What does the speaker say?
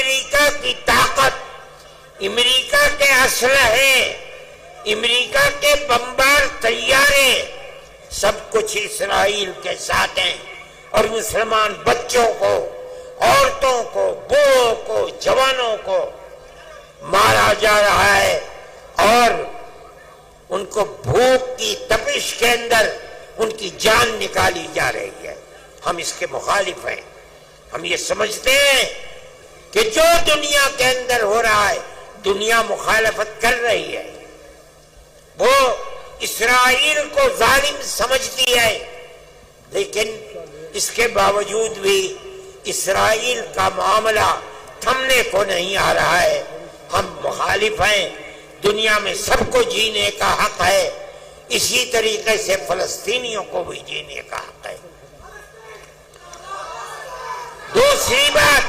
امریکہ کی طاقت، امریکہ کے اسلحے، امریکہ کے بمبار طیارے، سب کچھ اسرائیل کے ساتھ ہیں، اور مسلمان بچوں کو، عورتوں کو، بوڑھوں کو، جوانوں کو مارا جا رہا ہے، اور ان کو بھوک کی تپش کے اندر ان کی جان نکالی جا رہی ہے۔ ہم اس کے مخالف ہیں۔ ہم یہ سمجھتے ہیں کہ جو دنیا کے اندر ہو رہا ہے دنیا مخالفت کر رہی ہے، وہ اسرائیل کو ظالم سمجھتی ہے، لیکن اس کے باوجود بھی اسرائیل کا معاملہ تھمنے کو نہیں آ رہا ہے۔ ہم مخالف ہیں۔ دنیا میں سب کو جینے کا حق ہے، اسی طریقے سے فلسطینیوں کو بھی جینے کا حق ہے۔ دوسری بات،